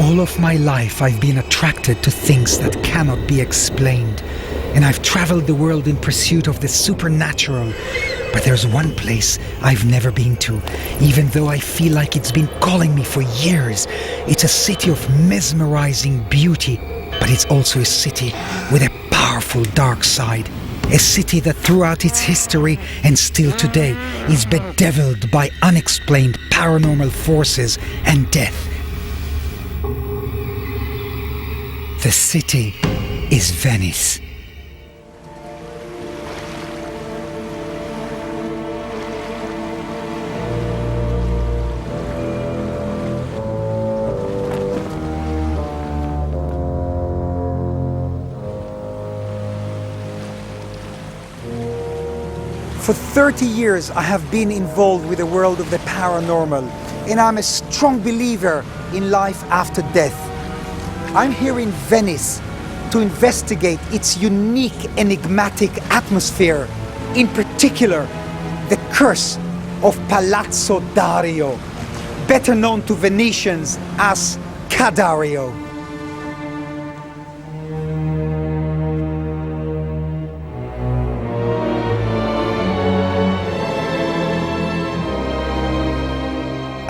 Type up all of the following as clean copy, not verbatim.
All of my life I've been attracted to things that cannot be explained, and I've traveled the world in pursuit of the supernatural. But there's one place I've never been to, even though I feel like it's been calling me for years. It's a city of mesmerizing beauty, but it's also a city with a powerful dark side. A city that throughout its history and still today is bedeviled by unexplained paranormal forces and death. The city is Venice. For 30 years I have been involved with the world of the paranormal, and I'm a strong believer in life after death. I'm here in Venice to investigate its unique, enigmatic atmosphere, in particular the curse of Palazzo Dario, better known to Venetians as Cadario.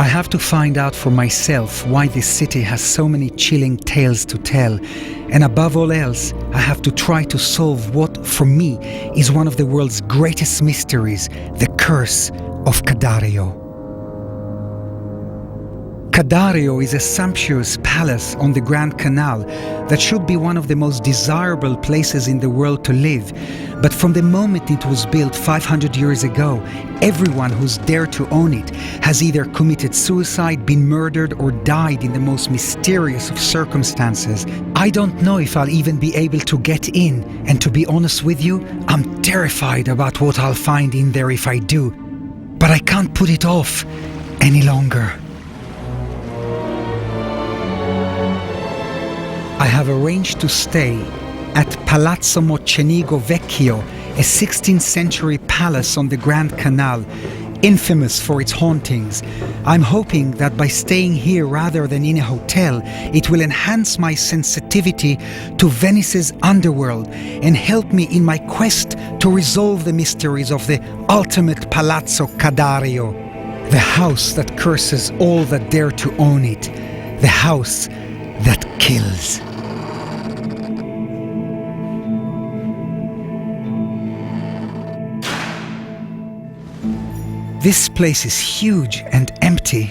I have to find out for myself why this city has so many chilling tales to tell, and above all else, I have to try to solve what, for me, is one of the world's greatest mysteries, the curse of Cadario. Cadario is a sumptuous palace on the Grand Canal that should be one of the most desirable places in the world to live. But from the moment it was built 500 years ago, everyone who's dared to own it has either committed suicide, been murdered, or died in the most mysterious of circumstances. I don't know if I'll even be able to get in, and to be honest with you, I'm terrified about what I'll find in there if I do. But I can't put it off any longer. I have arranged to stay at Palazzo Mocenigo Vecchio, a 16th century palace on the Grand Canal, infamous for its hauntings. I'm hoping that by staying here rather than in a hotel, it will enhance my sensitivity to Venice's underworld and help me in my quest to resolve the mysteries of the ultimate Palazzo Cadario, the house that curses all that dare to own it, the house that kills. This place is huge and empty.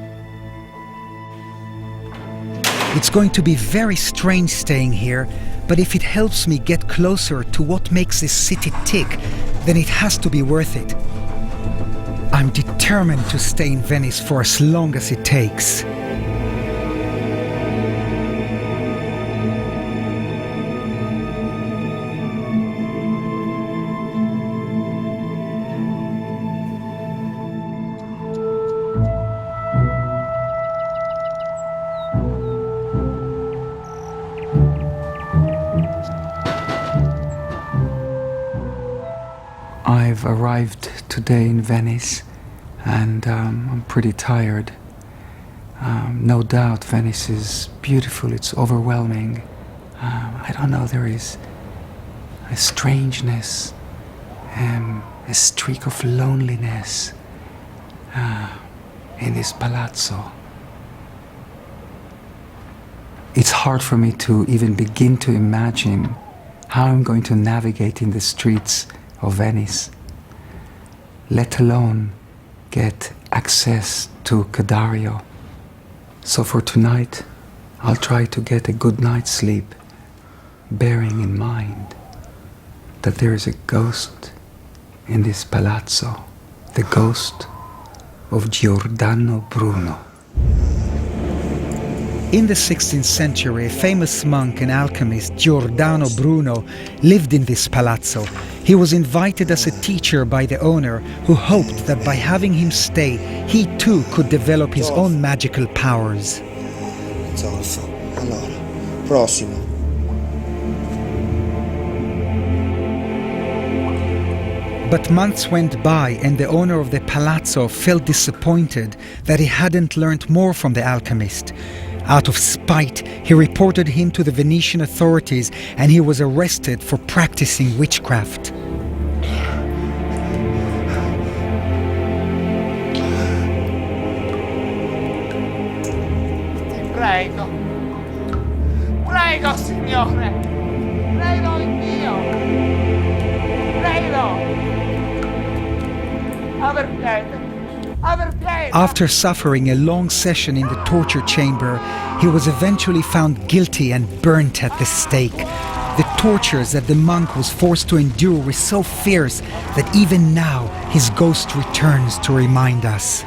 It's going to be very strange staying here, but if it helps me get closer to what makes this city tick, then it has to be worth it. I'm determined to stay in Venice for as long as it takes. I've arrived today in Venice, and I'm pretty tired. No doubt Venice is beautiful, it's overwhelming. I don't know, there is a strangeness, a streak of loneliness in this palazzo. It's hard for me to even begin to imagine how I'm going to navigate in the streets of Venice, let alone get access to Cadario. So for tonight, I'll try to get a good night's sleep, bearing in mind that there is a ghost in this palazzo, the ghost of Giordano Bruno. In the 16th century, a famous monk and alchemist, Giordano Bruno, lived in this palazzo. He was invited as a teacher by the owner, who hoped that by having him stay, he too could develop his own magical powers. Zolfo. Allora, prossimo. But months went by, and the owner of the palazzo felt disappointed that he hadn't learned more from the alchemist. Out of spite, he reported him to the Venetian authorities and he was arrested for practicing witchcraft. Prego, prego Signore, prego in Dio, prego, aver piede, aver piede. After suffering a long session in the torture chamber, he was eventually found guilty and burnt at the stake. The tortures that the monk was forced to endure were so fierce that even now his ghost returns to remind us.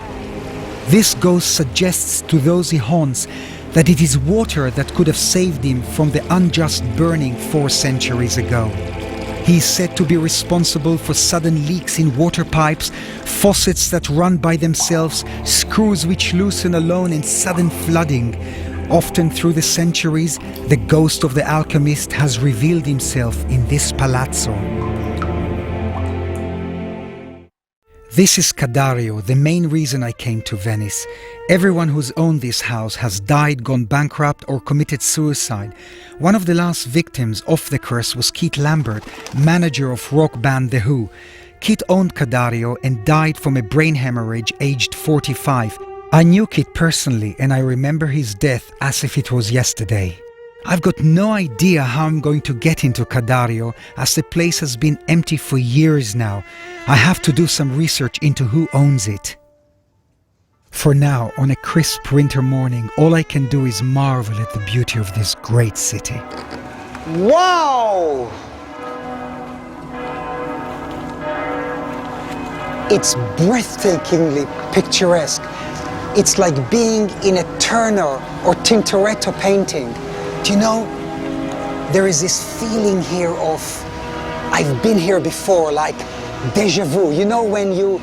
This ghost suggests to those he haunts that it is water that could have saved him from the unjust burning 4 centuries ago. He is said to be responsible for sudden leaks in water pipes, faucets that run by themselves, screws which loosen alone and sudden flooding. Often through the centuries, the ghost of the alchemist has revealed himself in this palazzo. This is Cadario, the main reason I came to Venice. Everyone who's owned this house has died, gone bankrupt or committed suicide. One of the last victims of the curse was Keith Lambert, manager of rock band The Who. Keith owned Cadario and died from a brain hemorrhage aged 45. I knew Keith personally and I remember his death as if it was yesterday. I've got no idea how I'm going to get into Cadario as the place has been empty for years now. I have to do some research into who owns it. For now, on a crisp winter morning, all I can do is marvel at the beauty of this great city. Wow! It's breathtakingly picturesque. It's like being in a Turner or Tintoretto painting. Do you know, there is this feeling here of, I've been here before, like déjà vu. You know when you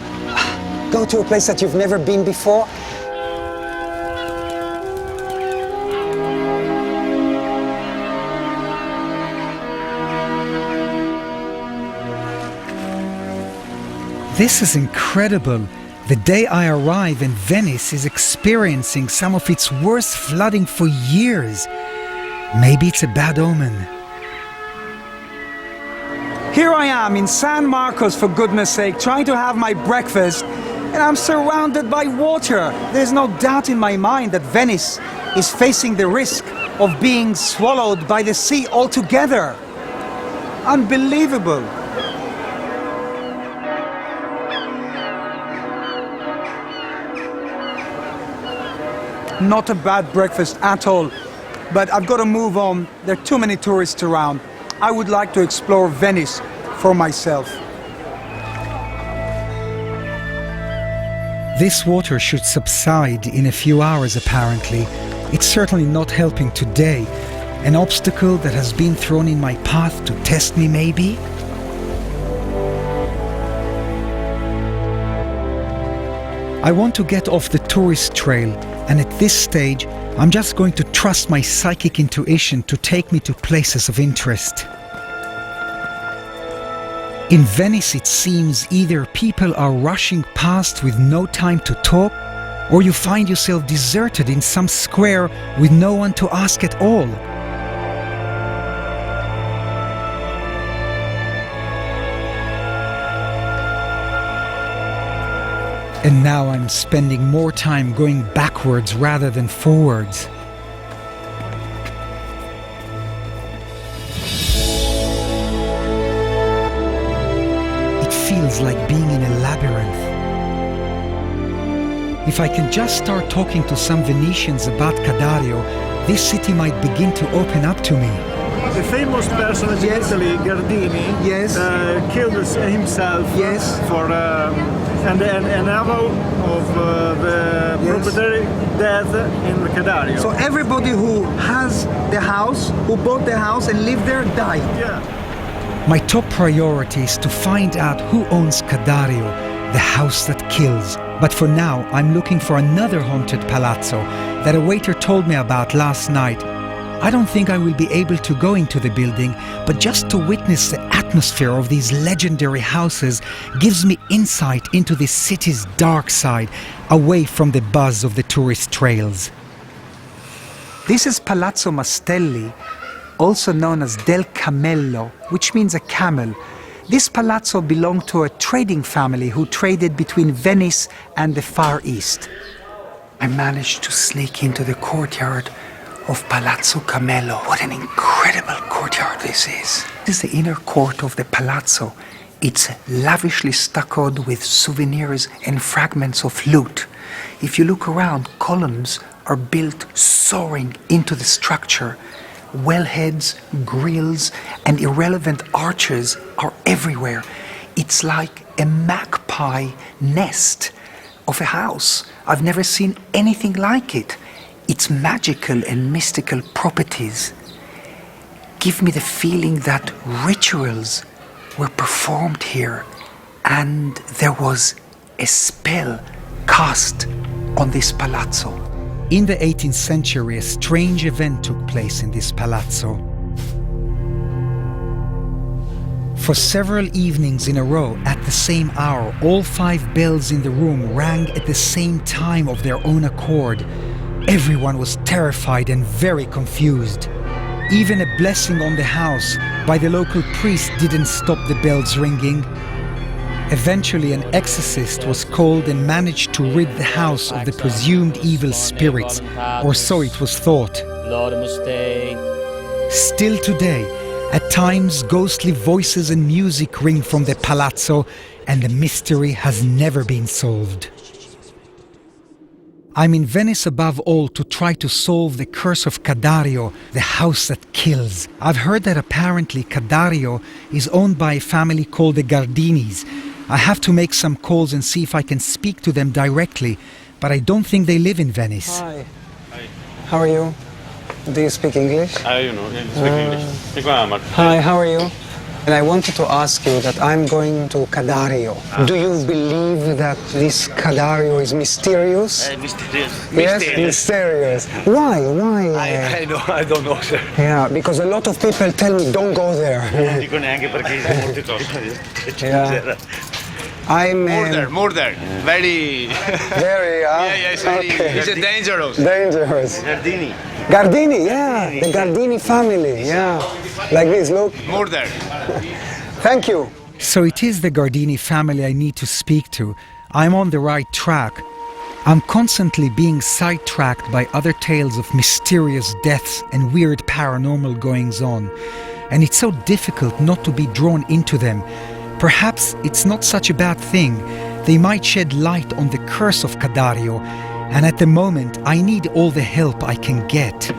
go to a place that you've never been before? This is incredible. The day I arrive and Venice is experiencing some of its worst flooding for years. Maybe it's a bad omen. Here I am in San Marcos, for goodness sake, trying to have my breakfast, and I'm surrounded by water. There's no doubt in my mind that Venice is facing the risk of being swallowed by the sea altogether. Unbelievable. Not a bad breakfast at all, but I've got to move on. There are too many tourists around. I would like to explore Venice for myself. This water should subside in a few hours apparently. It's certainly not helping today. An obstacle that has been thrown in my path to test me maybe? I want to get off the tourist trail, and at this stage, I'm just going to trust my psychic intuition to take me to places of interest. In Venice, it seems either people are rushing past with no time to talk, or you find yourself deserted in some square with no one to ask at all. And now I'm spending more time going backwards rather than forwards. It feels like being in a labyrinth. If I can just start talking to some Venetians about Cadario, this city might begin to open up to me. The famous personage in Italy, Gardini, killed himself for and another of the proprietary death in Cadario. So everybody who has the house, who bought the house and lived there, died. Yeah. My top priority is to find out who owns Cadario, the house that kills. But for now, I'm looking for another haunted palazzo that a waiter told me about last night. I don't think I will be able to go into the building, but just to witness the atmosphere of these legendary houses gives me insight into this city's dark side, away from the buzz of the tourist trails. This is Palazzo Mastelli, also known as Del Camello, which means a camel. This palazzo belonged to a trading family who traded between Venice and the Far East. I managed to sneak into the courtyard of Palazzo Camello. What an incredible courtyard this is. This is the inner court of the palazzo. It's lavishly stuccoed with souvenirs and fragments of loot. If you look around, columns are built soaring into the structure. Wellheads, grills, and irrelevant arches are everywhere. It's like a magpie nest of a house. I've never seen anything like it. Its magical and mystical properties give me the feeling that rituals were performed here and there was a spell cast on this palazzo. In the 18th century, a strange event took place in this palazzo. For several evenings in a row, at the same hour, all 5 bells in the room rang at the same time of their own accord. Everyone was terrified and very confused. Even a blessing on the house by the local priest didn't stop the bells ringing. Eventually, an exorcist was called and managed to rid the house of the presumed evil spirits, or so it was thought. Still today, at times ghostly voices and music ring from the palazzo, and the mystery has never been solved. I'm in Venice above all to try to solve the curse of Cadario, the house that kills. I've heard that apparently Cadario is owned by a family called the Gardinis. I have to make some calls and see if I can speak to them directly, but I don't think they live in Venice. Hi. How are you? Do you speak English? You know, I speak English. Hi, how are you? And I wanted to ask you that I'm going to Cadario. Do you believe that this Cadario is mysterious? Mysterious. Yes, mysterious. Why? Why? I don't know, sir. Yeah, because a lot of people tell me don't go there. Yeah. I'm Murder. Very. very. Yes, okay. it's dangerous. Dangerous. Gardini. Gardini, yeah, the Gardini family, yeah. Like this, look. Murder. Thank you. So it is the Gardini family I need to speak to. I'm on the right track. I'm constantly being sidetracked by other tales of mysterious deaths and weird paranormal goings-on. And it's so difficult not to be drawn into them. Perhaps it's not such a bad thing. They might shed light on the curse of Cadario, and at the moment I need all the help I can get.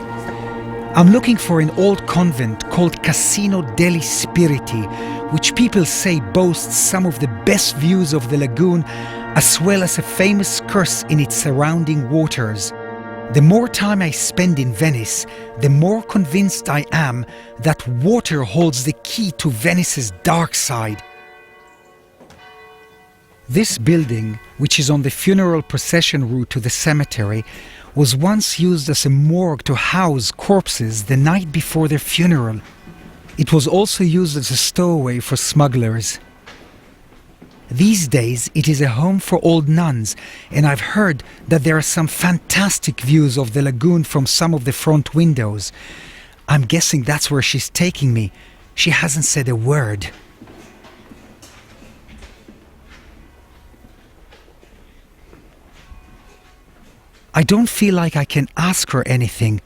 I'm looking for an old convent called Casino degli Spiriti, which people say boasts some of the best views of the lagoon, as well as a famous curse in its surrounding waters. The more time I spend in Venice, the more convinced I am that water holds the key to Venice's dark side. This building, which is on the funeral procession route to the cemetery, was once used as a morgue to house corpses the night before their funeral. It was also used as a stowaway for smugglers. These days it is a home for old nuns, and I've heard that there are some fantastic views of the lagoon from some of the front windows. I'm guessing that's where she's taking me. She hasn't said a word. I don't feel like I can ask her anything.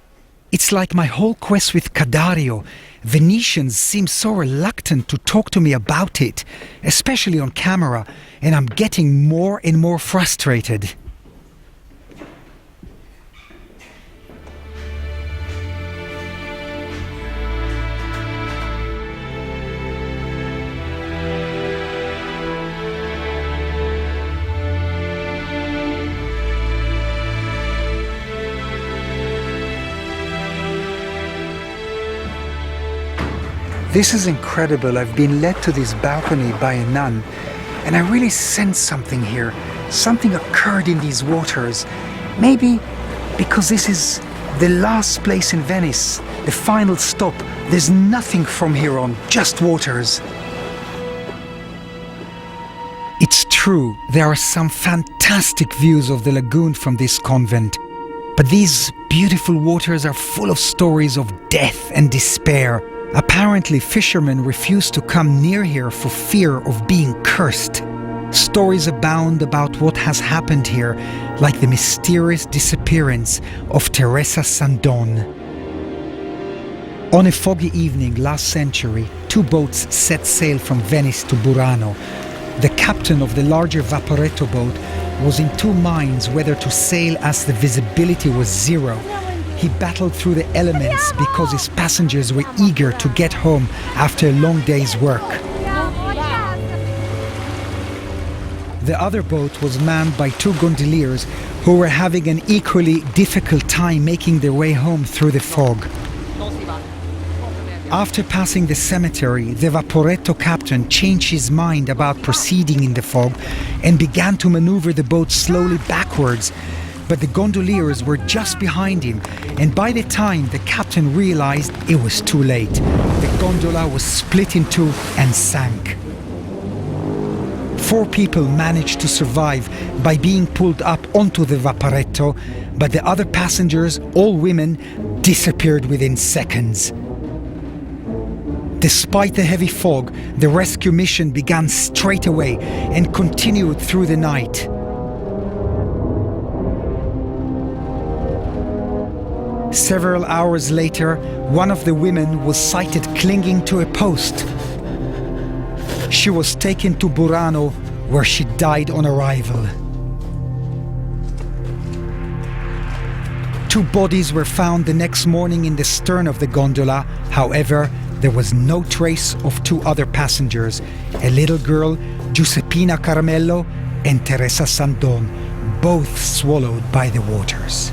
It's like my whole quest with Cadario. Venetians seem so reluctant to talk to me about it, especially on camera, and I'm getting more and more frustrated. This is incredible. I've been led to this balcony by a nun, and I really sense something here. Something occurred in these waters. Maybe because this is the last place in Venice, the final stop. There's nothing from here on, just waters. It's true, there are some fantastic views of the lagoon from this convent. But these beautiful waters are full of stories of death and despair. Apparently, fishermen refuse to come near here for fear of being cursed. Stories abound about what has happened here, like the mysterious disappearance of Teresa Sandon. On a foggy evening last century, 2 boats set sail from Venice to Burano. The captain of the larger Vaporetto boat was in 2 minds whether to sail as the visibility was 0. He battled through the elements because his passengers were eager to get home after a long day's work. The other boat was manned by 2 gondoliers who were having an equally difficult time making their way home through the fog. After passing the cemetery, the Vaporetto captain changed his mind about proceeding in the fog and began to maneuver the boat slowly backwards. But the gondoliers were just behind him, and by the time the captain realized, it was too late. The gondola was split in 2 and sank. 4 people managed to survive by being pulled up onto the Vaporetto, but the other passengers, all women, disappeared within seconds. Despite the heavy fog, the rescue mission began straight away and continued through the night. Several hours later, one of the women was sighted clinging to a post. She was taken to Burano, where she died on arrival. 2 bodies were found the next morning in the stern of the gondola. However, there was no trace of 2 other passengers, a little girl, Giuseppina Caramello, and Teresa Sandon, both swallowed by the waters.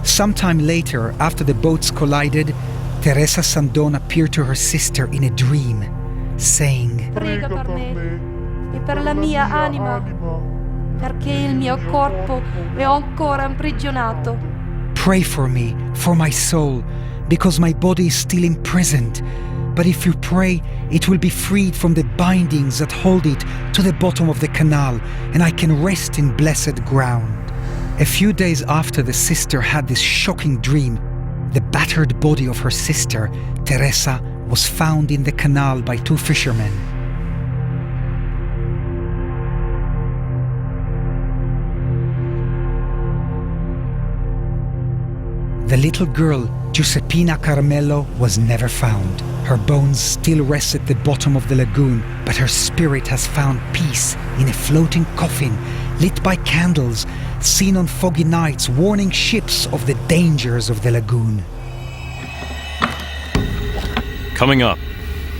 Sometime later, after the boats collided, Teresa Sandon appeared to her sister in a dream, saying, Prega per me e per la mia anima, perché il mio corpo è ancora imprigionato. "Pray for me, for my soul, because my body is still imprisoned. But if you pray, it will be freed from the bindings that hold it to the bottom of the canal, and I can rest in blessed ground." A few days after the sister had this shocking dream, the battered body of her sister, Teresa, was found in the canal by 2 fishermen. The little girl, Giuseppina Caramello, was never found. Her bones still rest at the bottom of the lagoon, but her spirit has found peace in a floating coffin lit by candles, seen on foggy nights, warning ships of the dangers of the lagoon. Coming up,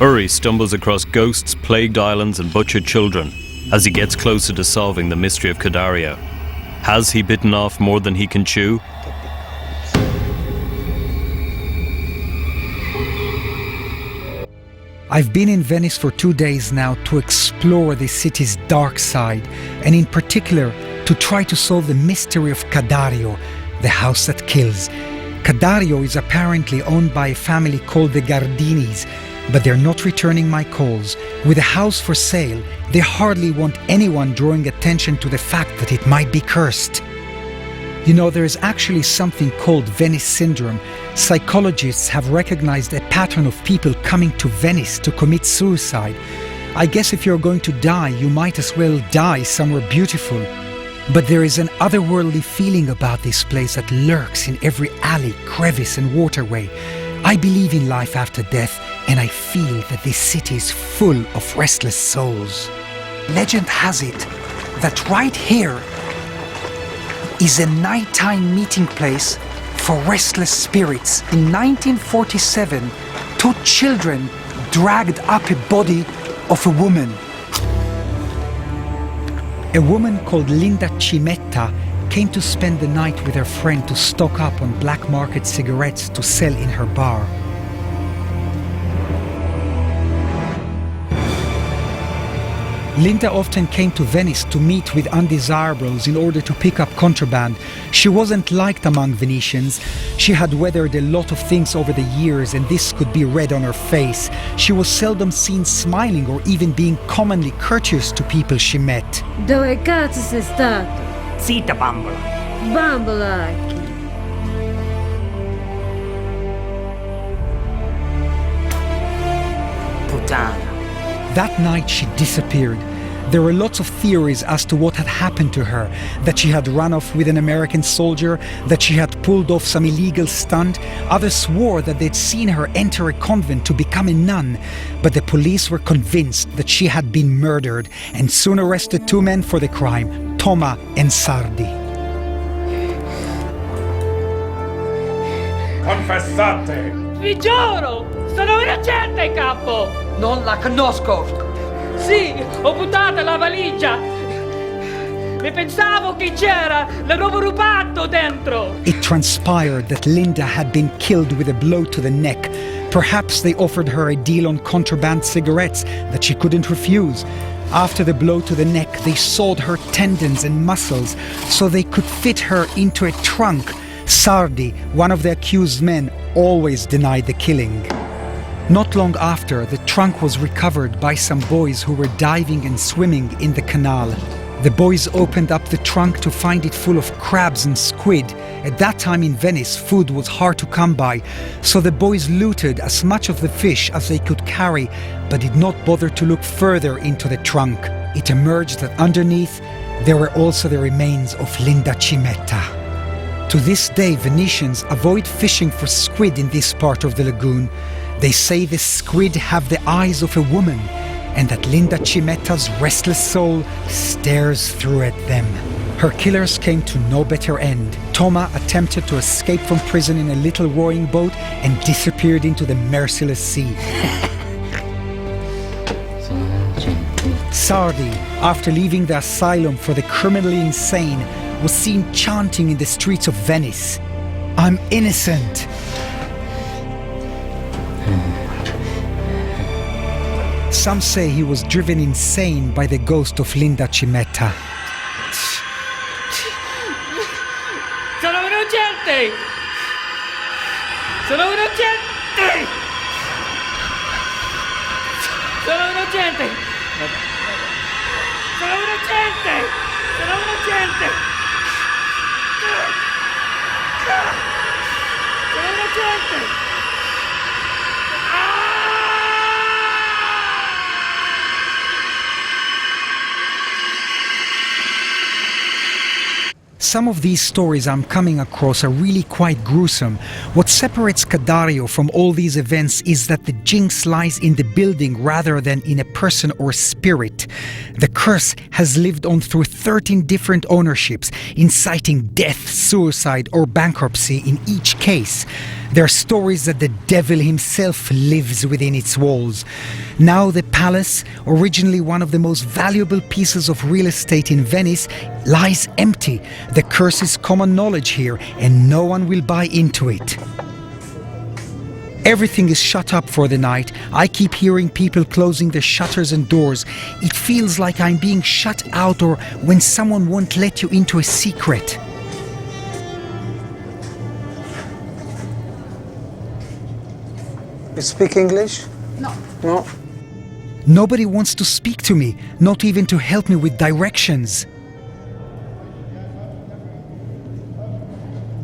Uri stumbles across ghosts, plagued islands and butchered children as he gets closer to solving the mystery of Cadario. Has he bitten off more than he can chew? I've been in Venice for 2 days now to explore the city's dark side, and in particular to try to solve the mystery of Cadario, the house that kills. Cadario is apparently owned by a family called the Gardinis, but they're not returning my calls. With a house for sale, they hardly want anyone drawing attention to the fact that it might be cursed. You know, there is actually something called Venice syndrome. Psychologists have recognized a pattern of people coming to Venice to commit suicide. I guess if you're going to die, you might as well die somewhere beautiful. But there is an otherworldly feeling about this place that lurks in every alley, crevice and waterway. I believe in life after death, and I feel that this city is full of restless souls. Legend has it that right here is a nighttime meeting place for restless spirits. In 1947, 2 children dragged up a body of a woman. A woman called Linda Cimetta came to spend the night with her friend to stock up on black market cigarettes to sell in her bar. Linda often came to Venice to meet with undesirables in order to pick up contraband. She wasn't liked among Venetians. She had weathered a lot of things over the years, and this could be read on her face. She was seldom seen smiling or even being commonly courteous to people she met. Dove cazzo sei stato? Zitta, bambola. Bambolacchi. Puttana. That night she disappeared. There were lots of theories as to what had happened to her, that she had run off with an American soldier, that she had pulled off some illegal stunt. Others swore that they'd seen her enter a convent to become a nun, but the police were convinced that she had been murdered and soon arrested two men for the crime, Toma and Sardi. Confessate! Vi giuro! Sono innocente, capo! Non la conosco! Sì, ho buttato la valigia! Ne pensavo che c'era! L'avevo rubato dentro! It transpired that Linda had been killed with a blow to the neck. Perhaps they offered her a deal on contraband cigarettes that she couldn't refuse. After the blow to the neck, they sawed her tendons and muscles so they could fit her into a trunk. Sardi, one of the accused men, always denied the killing. Not long after, the trunk was recovered by some boys who were diving and swimming in the canal. The boys opened up the trunk to find it full of crabs and squid. At that time in Venice, food was hard to come by, so the boys looted as much of the fish as they could carry, but did not bother to look further into the trunk. It emerged that underneath, there were also the remains of Linda Cimetta. To this day, Venetians avoid fishing for squid in this part of the lagoon. They say the squid have the eyes of a woman, and that Linda Cimetta's restless soul stares through at them. Her killers came to no better end. Toma attempted to escape from prison in a little rowing boat and disappeared into the merciless sea. Sardi, after leaving the asylum for the criminally insane, was seen chanting in the streets of Venice, "I'm innocent." Some say he was driven insane by the ghost of Linda Cimetta. Sono innocente! Sono innocente! Sono innocente! Sono innocente! Sono innocente! Sono innocente! Some of these stories I'm coming across are really quite gruesome. What separates Cadario from all these events is that the jinx lies in the building rather than in a person or spirit. The curse has lived on through 13 different ownerships, inciting death, suicide, or bankruptcy in each case. There are stories that the devil himself lives within its walls. Now the palace, originally one of the most valuable pieces of real estate in Venice, lies empty. The curse is common knowledge here, and no one will buy into it. Everything is shut up for the night. I keep hearing people closing the shutters and doors. It feels like I'm being shut out, or when someone won't let you into a secret. You speak English? No. No? Nobody wants to speak to me, not even to help me with directions.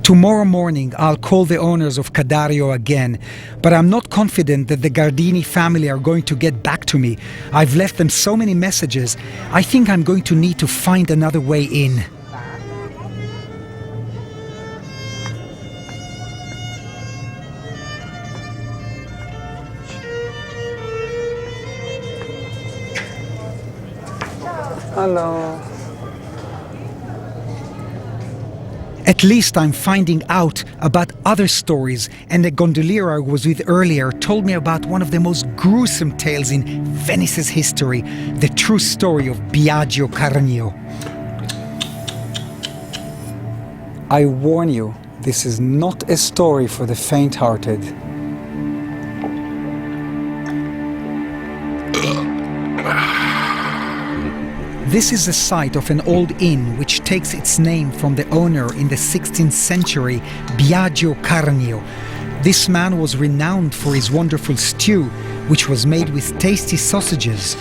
Tomorrow morning, I'll call the owners of Cadario again, but I'm not confident that the Gardini family are going to get back to me. I've left them so many messages. I think I'm going to need to find another way in. Hello. At least I'm finding out about other stories, and the gondolier I was with earlier told me about one of the most gruesome tales in Venice's history, the true story of Biagio Carnio. I warn you, this is not a story for the faint-hearted. This is the site of an old inn which takes its name from the owner in the 16th century, Biagio Carnio. This man was renowned for his wonderful stew, which was made with tasty sausages.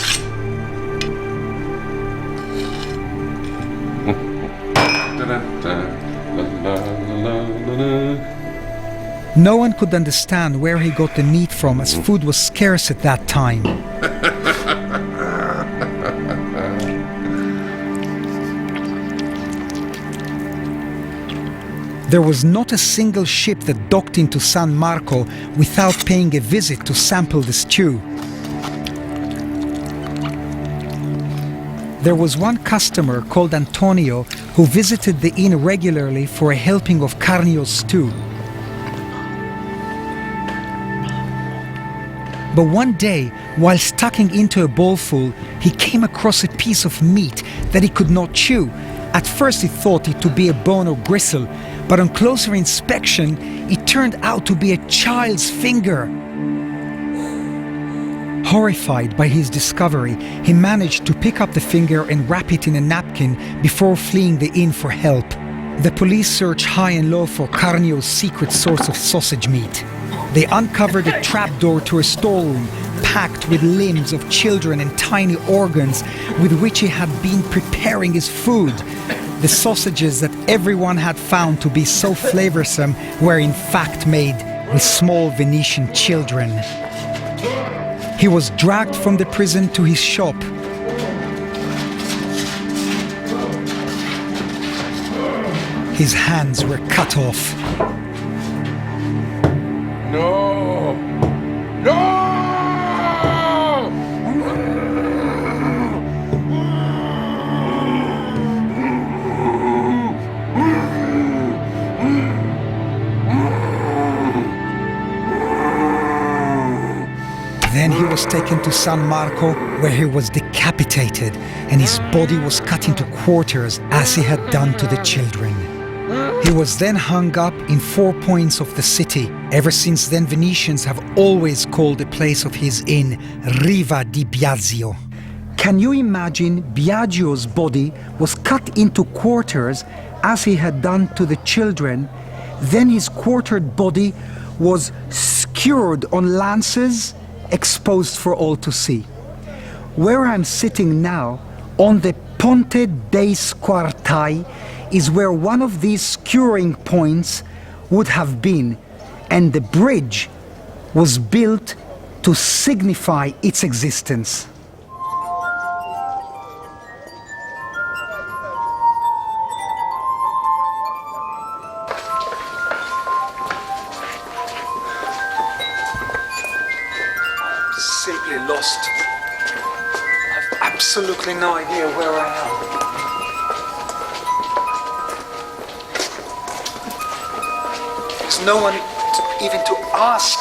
No one could understand where he got the meat from, as food was scarce at that time. There was not a single ship that docked into San Marco without paying a visit to sample the stew. There was one customer called Antonio who visited the inn regularly for a helping of carnio stew. But one day, while tucking into a bowlful, he came across a piece of meat that he could not chew. At first he thought it to be a bone or gristle, but on closer inspection, it turned out to be a child's finger. Horrified by his discovery, he managed to pick up the finger and wrap it in a napkin before fleeing the inn for help. The police searched high and low for Carnio's secret source of sausage meat. They uncovered a trapdoor to a storeroom packed with limbs of children and tiny organs with which he had been preparing his food. The sausages that everyone had found to be so flavorsome were in fact made with small Venetian children. He was dragged from the prison to his shop. His hands were cut off. No! No! Then he was taken to San Marco, where he was decapitated, and his body was cut into quarters as he had done to the children. He was then hung up in 4 points of the city. Ever since then, Venetians have always called the place of his inn Riva di Biagio. Can you imagine Biagio's body was cut into quarters as he had done to the children? Then his quartered body was skewered on lances, exposed for all to see. Where I'm sitting now, on the Ponte dei Squartai, is where one of these skewering points would have been, and the bridge was built to signify its existence. Simply lost. I've absolutely no idea where I am. There's no one even to ask.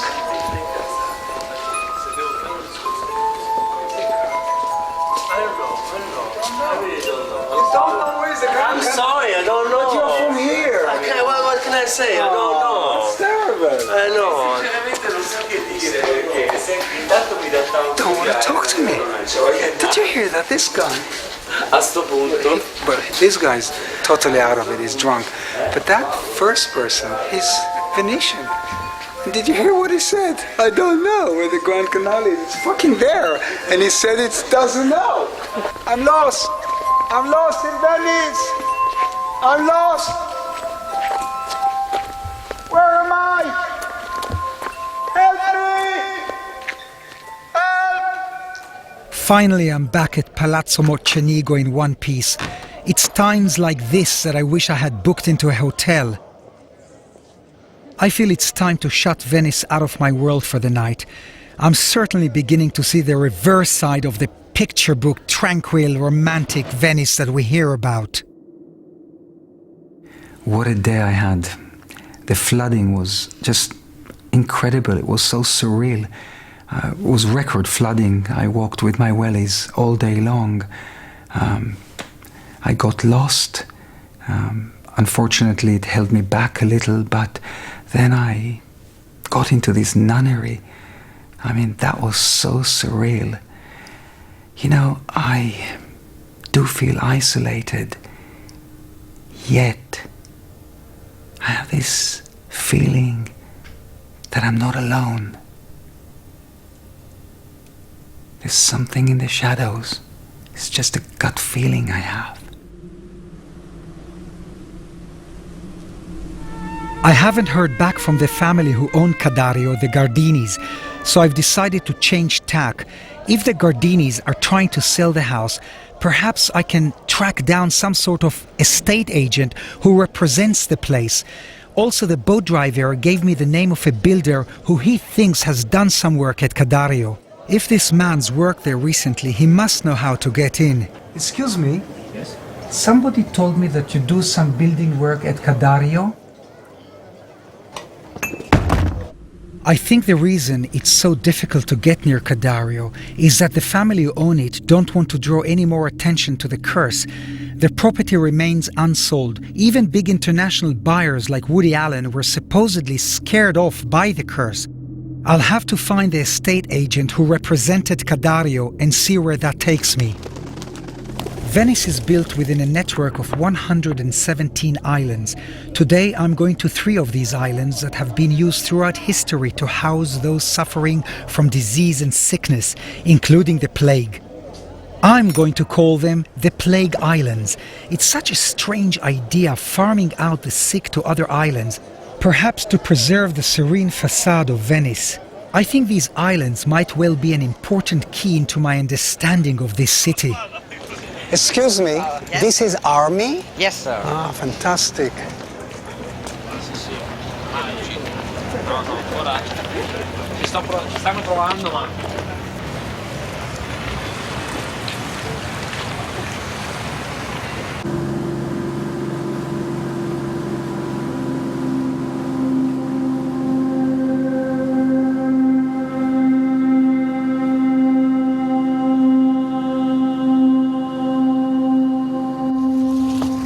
I'm sorry, I don't know. But you're from here. Okay, what can I say? I don't know. It's terrible. I know. Don't want to talk to me. Did you hear that? This guy. A sto punto. But this guy's totally out of it. He's drunk. But that first person, he's Venetian. And did you hear what he said? I don't know where the Grand Canal is. It's fucking there. And he said it doesn't know. I'm lost. I'm lost in Venice. I'm lost. Where am I? Help me! Help! Finally, I'm back at Palazzo Mocenigo in one piece. It's times like this that I wish I had booked into a hotel. I feel it's time to shut Venice out of my world for the night. I'm certainly beginning to see the reverse side of the picture book, tranquil, romantic Venice that we hear about. What a day I had. The flooding was just incredible. It was so surreal. It was record flooding. I walked with my wellies all day long. I got lost. Unfortunately, it held me back a little, but then I got into this nunnery. I mean, that was so surreal. You know, I do feel isolated, yet I have this feeling that I'm not alone. There's something in the shadows. It's just a gut feeling I have. I haven't heard back from the family who own Cadario, the Gardinis, so I've decided to change tack. If the Gardinis are trying to sell the house, perhaps I can track down some sort of estate agent who represents the place. Also, the boat driver gave me the name of a builder who he thinks has done some work at Cadario. If this man's worked there recently, he must know how to get in. Excuse me? Yes? Somebody told me that you do some building work at Cadario. I think the reason it's so difficult to get near Cadario is that the family who own it don't want to draw any more attention to the curse. The property remains unsold. Even big international buyers like Woody Allen were supposedly scared off by the curse. I'll have to find the estate agent who represented Cadario and see where that takes me. Venice is built within a network of 117 islands. Today I'm going to 3 of these islands that have been used throughout history to house those suffering from disease and sickness, including the plague. I'm going to call them the Plague Islands. It's such a strange idea, farming out the sick to other islands, perhaps to preserve the serene facade of Venice. I think these islands might well be an important key into my understanding of this city. Excuse me, yes? This is army? Yes, sir. Ah, fantastic. Ci stanno provando, ma...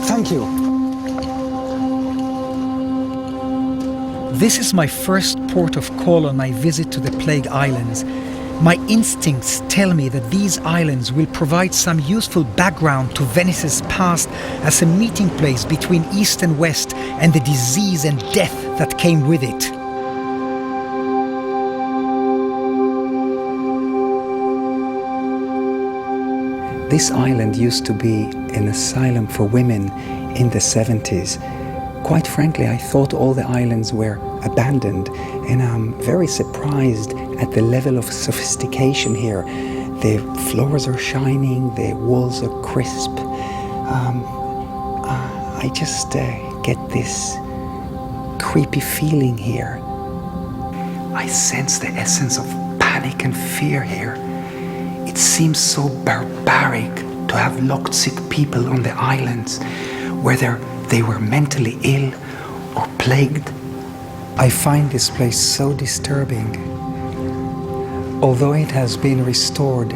Thank you. This is my first port of call on my visit to the Plague Islands. My instincts tell me that these islands will provide some useful background to Venice's past as a meeting place between East and West and the disease and death that came with it. This island used to be an asylum for women in the 70s. Quite frankly, I thought all the islands were abandoned, and I'm very surprised at the level of sophistication here. The floors are shining, the walls are crisp. I just get this creepy feeling here. I sense the essence of panic and fear here. It seems so barbaric to have locked sick people on the islands, whether they were mentally ill or plagued. I find this place so disturbing. Although it has been restored,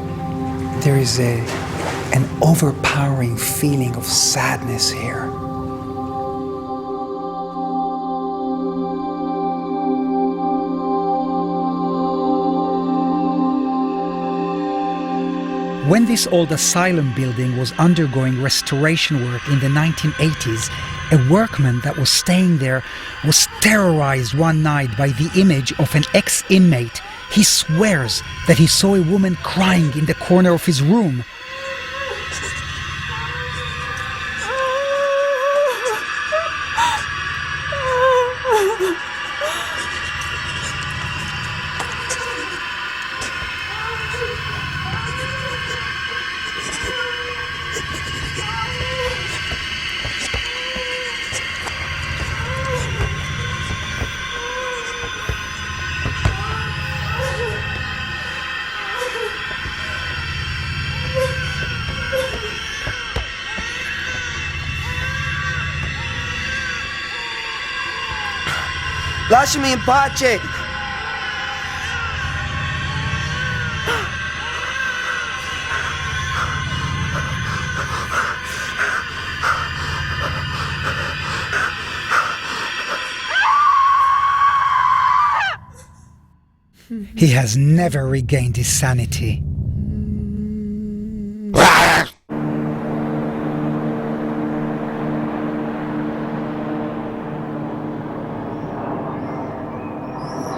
there is an overpowering feeling of sadness here. When this old asylum building was undergoing restoration work in the 1980s, a workman that was staying there was terrorized one night by the image of an ex-inmate. He swears that he saw a woman crying in the corner of his room. Lasciami in pace! He has never regained his sanity.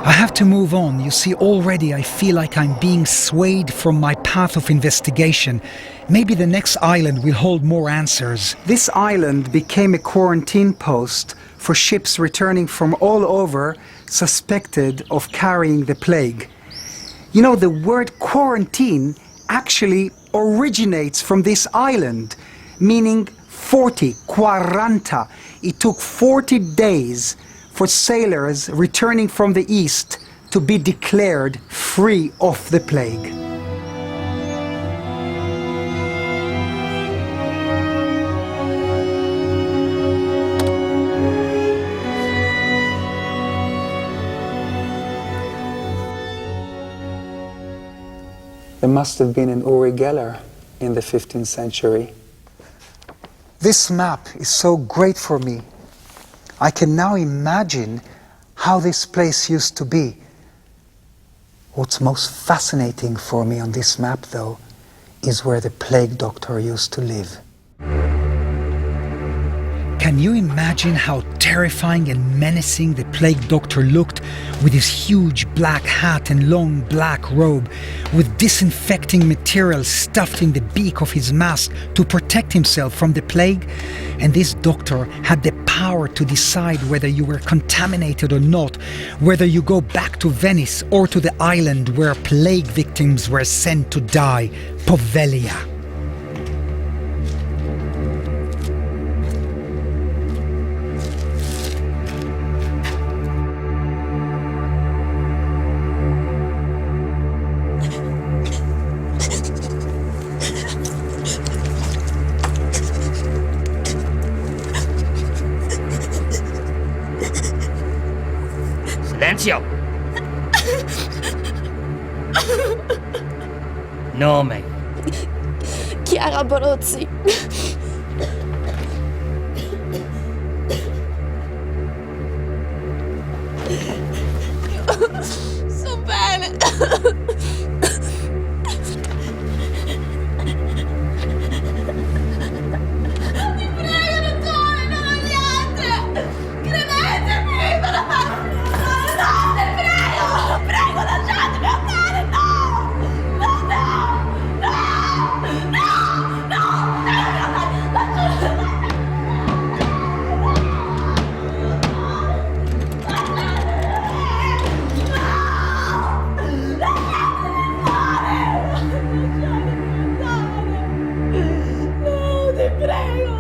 I have to move on. You see, already I feel like I'm being swayed from my path of investigation. Maybe the next island will hold more answers. This island became a quarantine post for ships returning from all over suspected of carrying the plague. You know, the word quarantine actually originates from this island, meaning 40, 40. It took 40 days for sailors returning from the east to be declared free of the plague. There must have been an Uri Geller in the 15th century. This map is so great for me. I can now imagine how this place used to be. What's most fascinating for me on this map, though, is where the plague doctor used to live. Can you imagine how terrifying and menacing the plague doctor looked with his huge black hat and long black robe, with disinfecting material stuffed in the beak of his mask to protect himself from the plague? And this doctor had the power to decide whether you were contaminated or not, whether you go back to Venice or to the island where plague victims were sent to die, Poveglia. Silenzio! Nome. Chiara Borozzi. Sto bene. Vi prego, dottore, non ho niente! Credetemi, me la faccio! No, vi prego! Prego, lasciatemi andare! No! No, no! No! No! No! Lasciatemi! No, ti prego!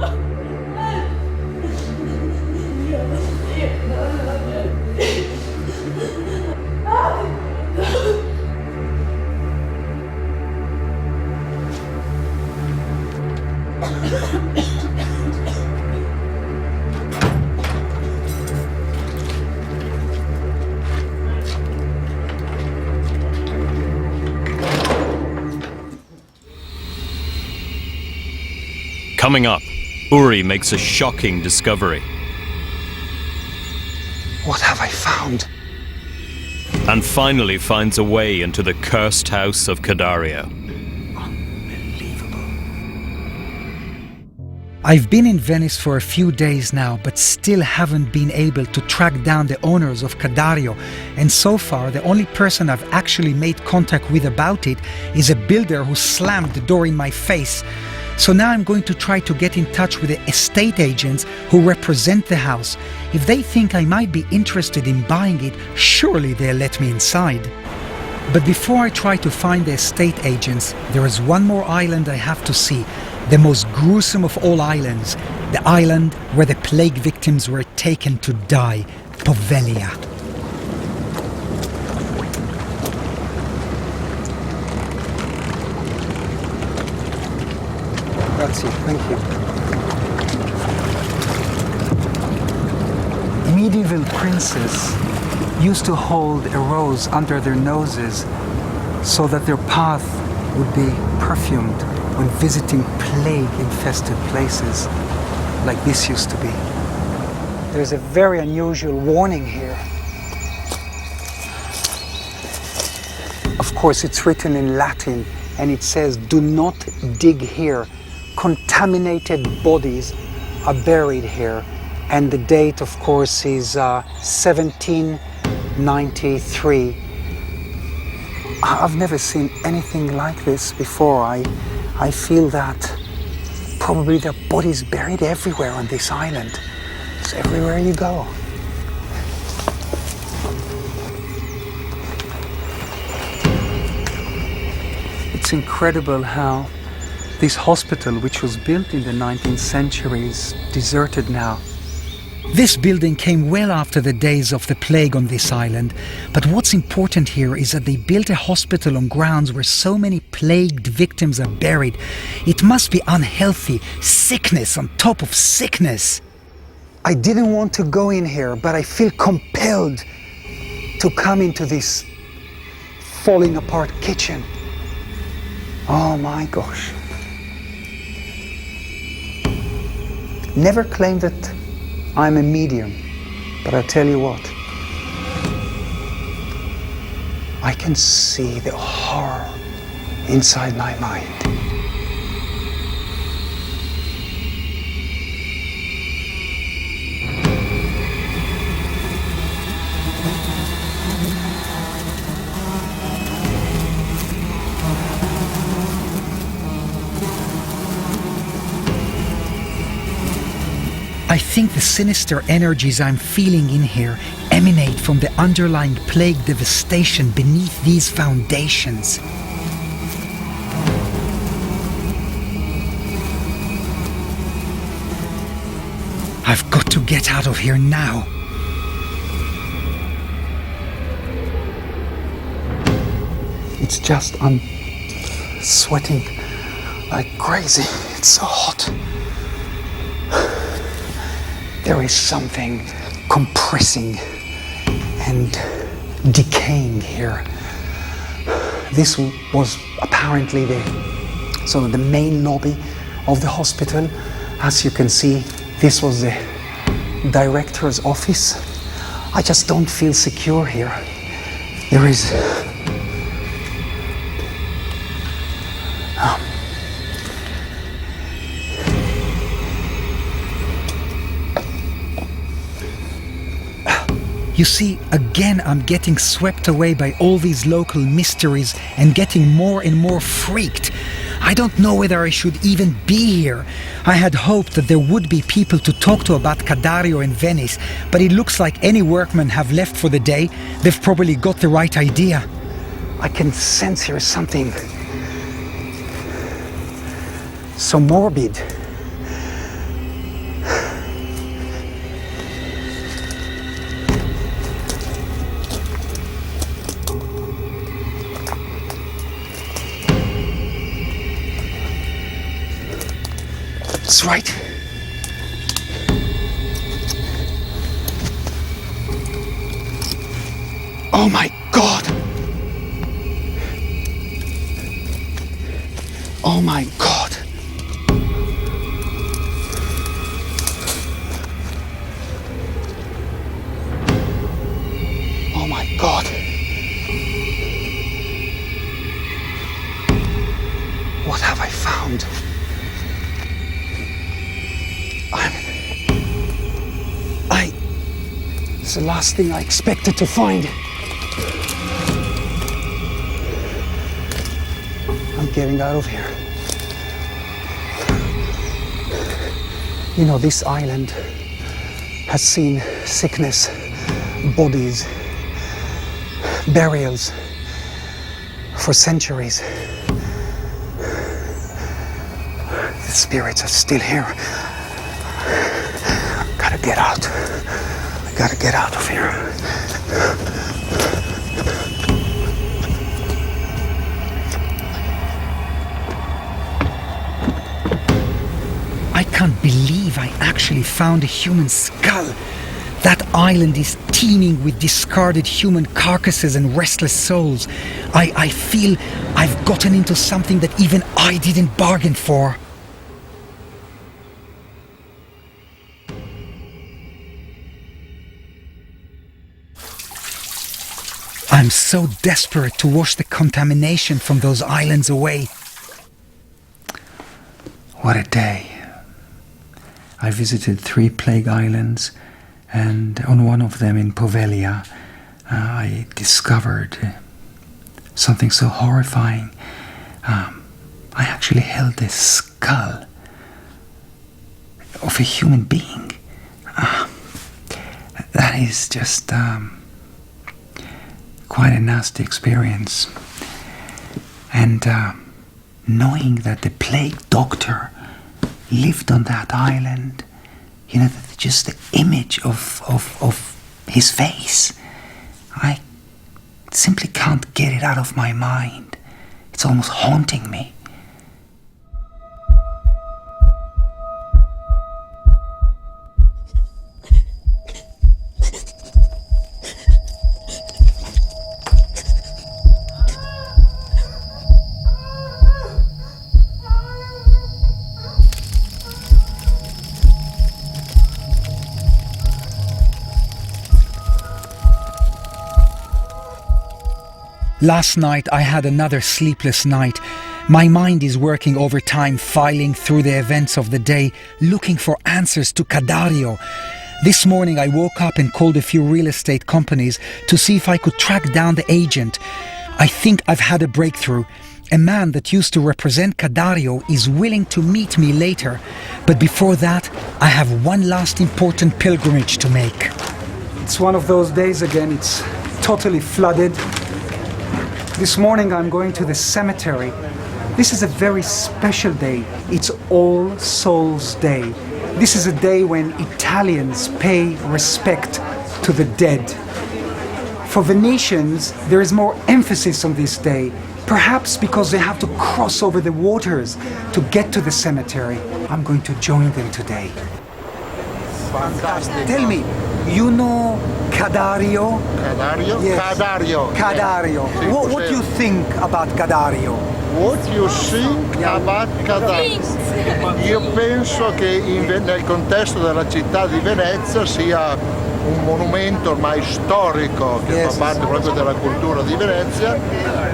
Coming up, Uri makes a shocking discovery. What have I found? And finally finds a way into the cursed house of Cadario. I've been in Venice for a few days now, but still haven't been able to track down the owners of Cadario. And so far, the only person I've actually made contact with about it is a builder who slammed the door in my face. So now I'm going to try to get in touch with the estate agents who represent the house. If they think I might be interested in buying it, surely they'll let me inside. But before I try to find the estate agents, there is one more island I have to see. The most gruesome of all islands. The island where the plague victims were taken to die. Poveglia. Grazie, thank you. Medieval princes used to hold a rose under their noses so that their path would be perfumed when visiting plague-infested places like this used to be. There's a very unusual warning here. Of course, it's written in Latin and it says, "Do not dig here. Contaminated bodies are buried here." And the date, of course, is 17 93. I've never seen anything like this before. I feel that probably there are bodies buried everywhere on this island. It's everywhere you go. It's incredible how this hospital, which was built in the 19th century, is deserted now. This building came well after the days of the plague on this island, but what's important here is that they built a hospital on grounds where so many plagued victims are buried. It must be unhealthy, sickness on top of sickness. I didn't want to go in here, but I feel compelled to come into this falling apart kitchen. Oh my gosh. Never claimed that I'm a medium, but I tell you what, I can see the horror inside my mind. I think the sinister energies I'm feeling in here emanate from the underlying plague devastation beneath these foundations. I've got to get out of here now. It's just, I'm sweating like crazy. It's so hot. There is something compressing and decaying here. This was apparently the main lobby of the hospital. As you can see, this was the director's office. I just don't feel secure here. There is You see, again I'm getting swept away by all these local mysteries and getting more and more freaked. I don't know whether I should even be here. I had hoped that there would be people to talk to about Cadario and Venice, but it looks like any workmen have left for the day. They've probably got the right idea. I can sense here something so morbid. That's right. Oh my God. Oh my God. Oh my God. What have I found? It's the last thing I expected to find. I'm getting out of here. You know, this island has seen sickness, bodies, burials for centuries. The spirits are still here. Gotta get out. Gotta get out of here. I can't believe I actually found a human skull. That island is teeming with discarded human carcasses and restless souls. I feel I've gotten into something that even I didn't bargain for. I'm so desperate to wash the contamination from those islands away. What a day. I visited 3 plague islands, and on one of them in Poveglia, I discovered something so horrifying. I actually held a skull of a human being. That is just quite a nasty experience. And knowing that the plague doctor lived on that island, you know, just the image of his face, I simply can't get it out of my mind. It's almost haunting me. Last night I had another sleepless night. My mind is working overtime, filing through the events of the day, looking for answers to Cadario. This morning I woke up and called a few real estate companies to see if I could track down the agent. I think I've had a breakthrough. A man that used to represent Cadario is willing to meet me later. But before that, I have one last important pilgrimage to make. It's one of those days again. It's totally flooded. This morning I'm going to the cemetery. This is a very special day. It's All Souls Day. This is a day when Italians pay respect to the dead. For Venetians, there is more emphasis on this day, perhaps because they have to cross over the waters to get to the cemetery. I'm going to join them today. Fantastic. Tell me, you know Cadario? Cadario? Yes. Cadario. Cadario. What do you think about Cadario? What you think about Cadario? Io penso che nel contesto della città di Venezia sia un monumento ormai storico che fa parte proprio della cultura di Venezia,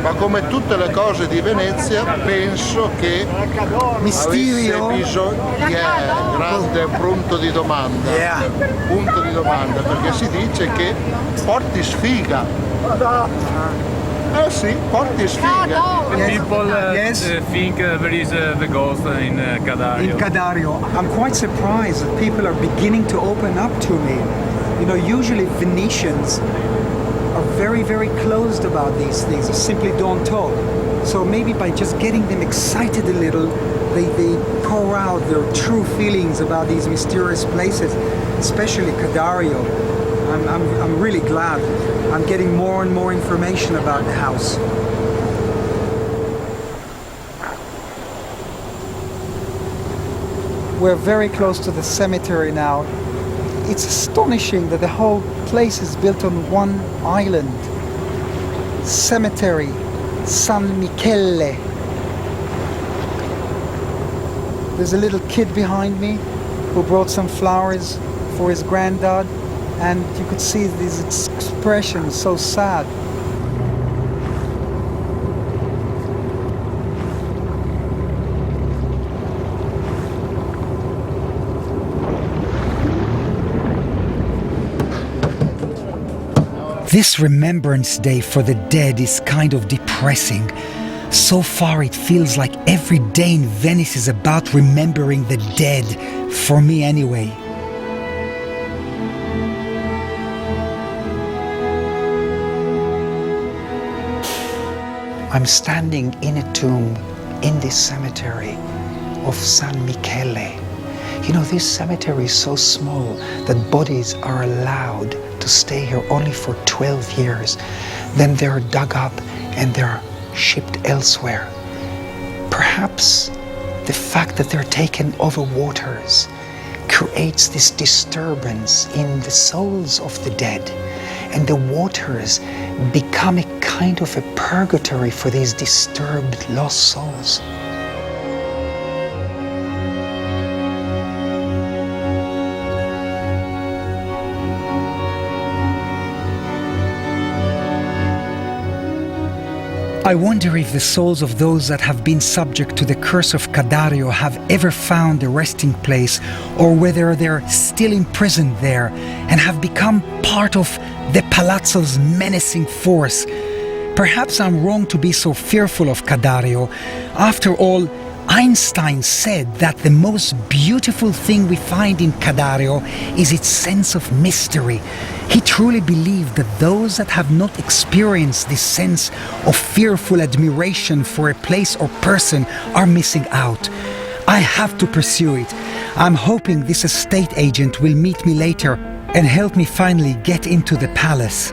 ma come tutte le cose di Venezia penso che Misterio. avesse bisogno grande punto di domanda, perché si dice che porti sfiga. Sì, porti sfiga. People think there is the ghost in Cadario. In Cadario. I'm quite surprised that people are beginning to open up to me. You know, usually Venetians are very, very closed about these things. They simply don't talk. So maybe by just getting them excited a little, they pour out their true feelings about these mysterious places, especially Cadario. I'm really glad. I'm getting more and more information about the house. We're very close to the cemetery now. It's astonishing that the whole place is built on one island. Cemetery San Michele. There's a little kid behind me who brought some flowers for his granddad, and you could see these expressions, so sad. This Remembrance Day for the dead is kind of depressing. So far it feels like every day in Venice is about remembering the dead, for me anyway. I'm standing in a tomb in this cemetery of San Michele. You know, this cemetery is so small that bodies are allowed to stay here only for 12 years. Then they're dug up and they're shipped elsewhere. Perhaps the fact that they're taken over waters creates this disturbance in the souls of the dead, and the waters become a kind of a purgatory for these disturbed, lost souls. I wonder if the souls of those that have been subject to the curse of Cadario have ever found a resting place, or whether they're still imprisoned there and have become part of the palazzo's menacing force. Perhaps I'm wrong to be so fearful of Cadario. After all, Einstein said that the most beautiful thing we find in Cadario is its sense of mystery. He truly believed that those that have not experienced this sense of fearful admiration for a place or person are missing out. I have to pursue it. I'm hoping this estate agent will meet me later and help me finally get into the palace.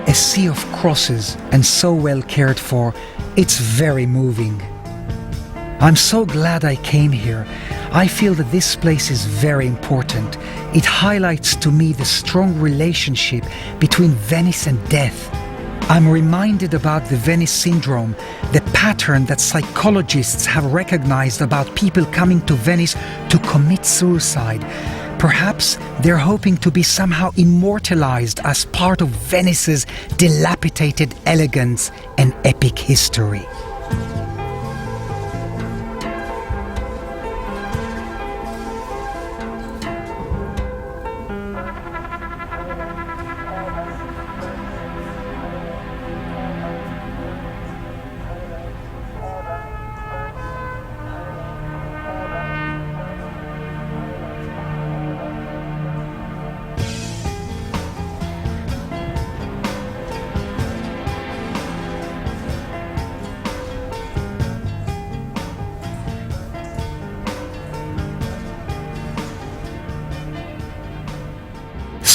A sea of crosses and so well cared for, it's very moving. I'm so glad I came here. I feel that this place is very important. It highlights to me the strong relationship between Venice and death. I'm reminded about the Venice syndrome, the pattern that psychologists have recognized about people coming to Venice to commit suicide. Perhaps they're hoping to be somehow immortalized as part of Venice's dilapidated elegance and epic history.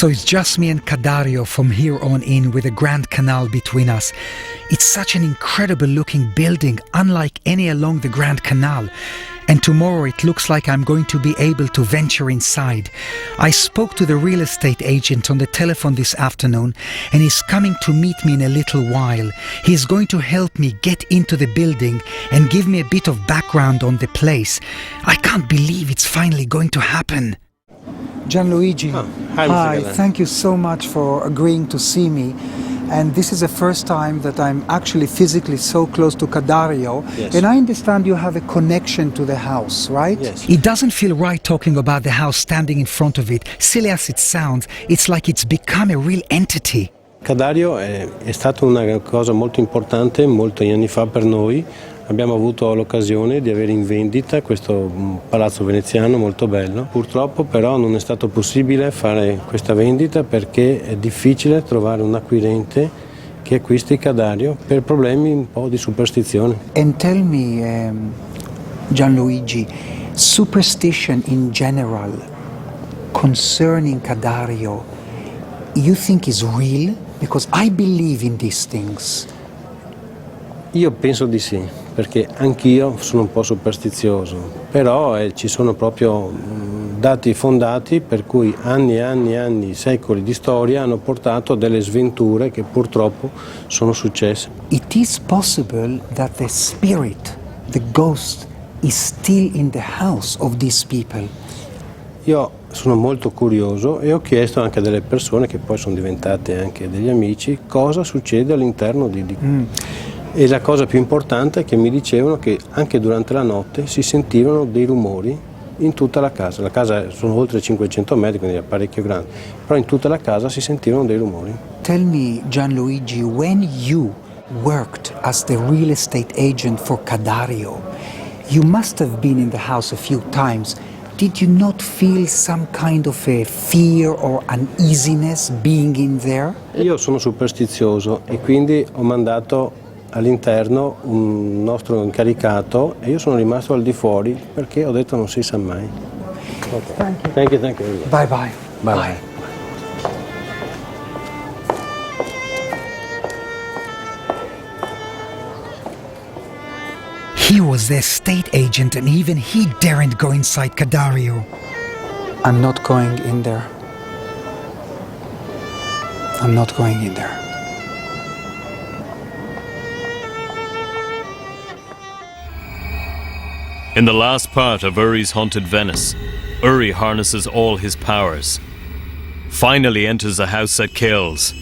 So it's just me and Cadario from here on in, with the Grand Canal between us. It's such an incredible looking building, unlike any along the Grand Canal. And tomorrow it looks like I'm going to be able to venture inside. I spoke to the real estate agent on the telephone this afternoon, and he's coming to meet me in a little while. He's going to help me get into the building and give me a bit of background on the place. I can't believe it's finally going to happen. Gianluigi, hi, thank you so much for agreeing to see me. And this is the first time that I'm actually physically so close to Cadario. Yes. And I understand you have a connection to the house, right? Yes. It doesn't feel right talking about the house standing in front of it. Silly as it sounds, it's like it's become a real entity. Cadario è stata una cosa molto importante molti anni fa per noi. Abbiamo avuto l'occasione di avere in vendita questo palazzo veneziano molto bello. Purtroppo però non è stato possibile fare questa vendita perché è difficile trovare un acquirente che acquisti Cadario per problemi un po' di superstizione. And tell me, Gianluigi, superstition in general concerning Cadario, you think is real? Because I believe in these things. Io penso di sì, perché anch'io sono un po' superstizioso, però ci sono proprio dati fondati per cui anni e anni e anni, secoli di storia hanno portato a delle sventure che purtroppo sono successe. It is possible that the spirit, the ghost, is still in the house of these people. Io sono molto curioso e ho chiesto anche a delle persone che poi sono diventate anche degli amici cosa succede all'interno E la cosa più importante è che mi dicevano che anche durante la notte si sentivano dei rumori in tutta la casa. La casa sono oltre 500 metri, quindi è parecchio grande, però in tutta la casa si sentivano dei rumori. Tell me, Gianluigi, when you worked as the real estate agent for Cadario, you must have been in the house a few times. Did you not feel some kind of a fear or uneasiness being in there? Io sono superstizioso e quindi ho mandato all'interno un nostro incaricato e io sono rimasto al di fuori perché ho detto non si sa mai. Okay. Thank you. Bye bye. Bye. He was the estate agent and even he daren't go inside Cadario. I'm not going in there. I'm not going in there. In the last part of Uri's haunted Venice, Uri harnesses all his powers, finally enters a house that kills,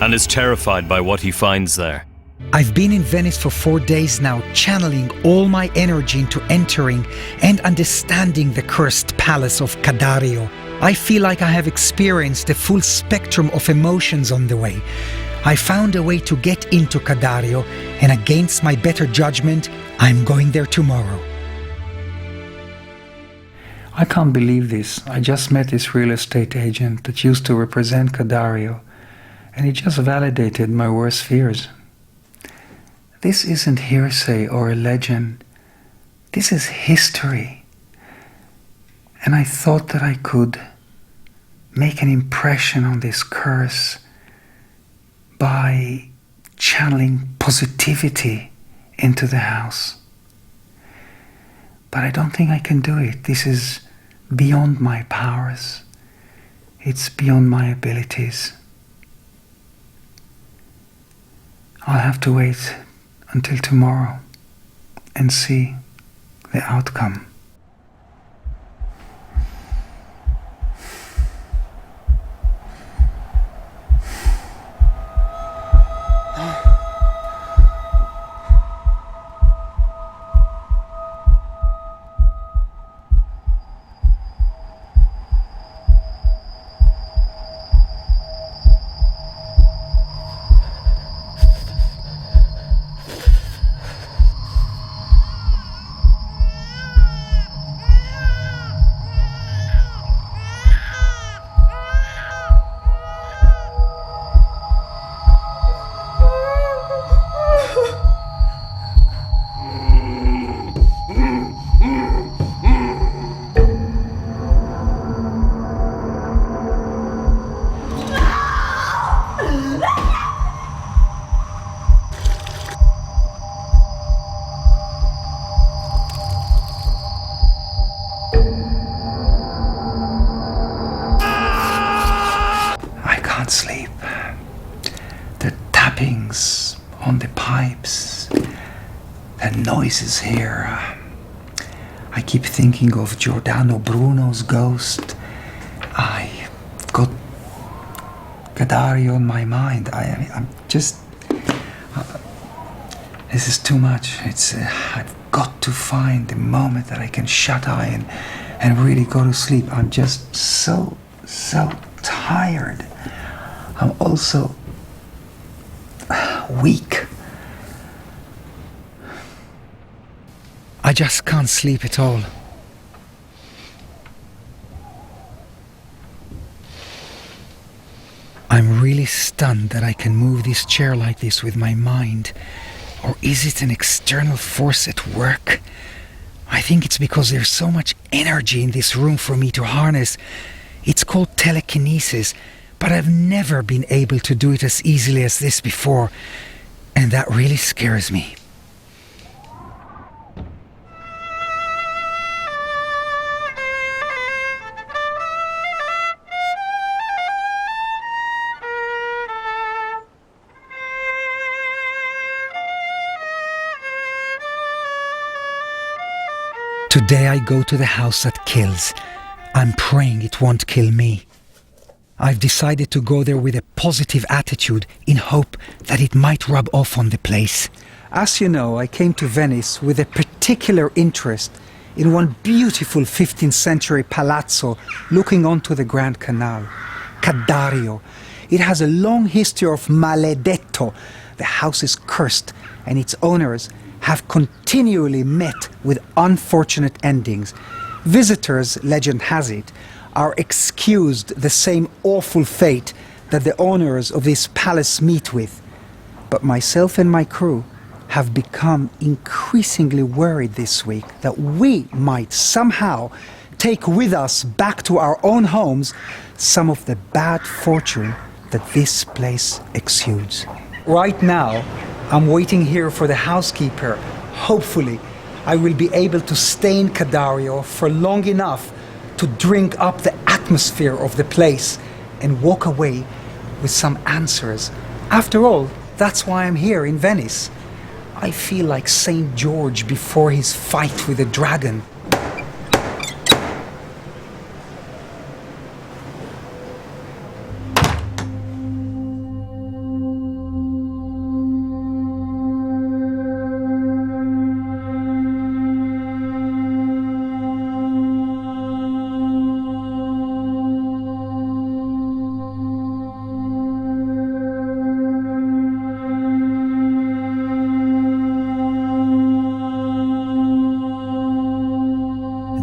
and is terrified by what he finds there. I've been in Venice for 4 days now, channeling all my energy into entering and understanding the cursed palace of Cadario. I feel like I have experienced the full spectrum of emotions on the way. I found a way to get into Cadario, and against my better judgment, I'm going there tomorrow. I can't believe this. I just met this real estate agent that used to represent Cadario, and he just validated my worst fears. This isn't hearsay or a legend. This is history. And I thought that I could make an impression on this curse by channeling positivity into the house. But I don't think I can do it. This is beyond my powers. It's beyond my abilities. I'll have to wait until tomorrow and see the outcome. Sleep. The tappings on the pipes, the noises here. I keep thinking of Giordano Bruno's ghost. I got Cadario on my mind. I'm just... this is too much. I've got to find the moment that I can shut eye and really go to sleep. I'm just so tired. I'm also weak. I just can't sleep at all. I'm really stunned that I can move this chair like this with my mind. Or is it an external force at work? I think it's because there's so much energy in this room for me to harness. It's called telekinesis. But I've never been able to do it as easily as this before, and that really scares me. Today I go to the house that kills. I'm praying it won't kill me. I've decided to go there with a positive attitude in hope that it might rub off on the place. As you know, I came to Venice with a particular interest in one beautiful 15th century palazzo looking onto the Grand Canal, Cadario. It has a long history of maledetto. The house is cursed and its owners have continually met with unfortunate endings. Visitors, legend has it, are excused the same awful fate that the owners of this palace meet with. But myself and my crew have become increasingly worried this week that we might somehow take with us back to our own homes some of the bad fortune that this place exudes. Right now, I'm waiting here for the housekeeper. Hopefully, I will be able to stay in Cadario for long enough to drink up the atmosphere of the place and walk away with some answers. After all, that's why I'm here in Venice. I feel like Saint George before his fight with the dragon.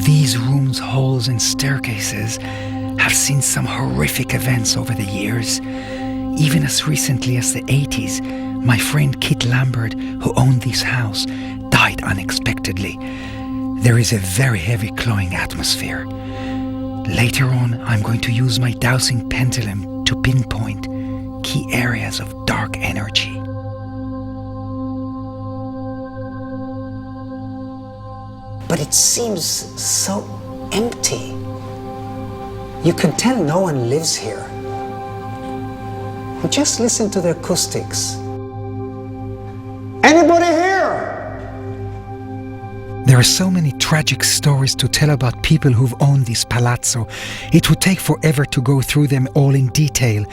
These rooms, halls and staircases have seen some horrific events over the years. Even as recently as the 80s, my friend Kit Lambert, who owned this house, died unexpectedly. There is a very heavy cloying atmosphere. Later on, I'm going to use my dowsing pendulum to pinpoint key areas of dark energy. But it seems so empty. You can tell no one lives here. Just listen to the acoustics. Anybody here? There are so many tragic stories to tell about people who've owned this palazzo. It would take forever to go through them all in detail.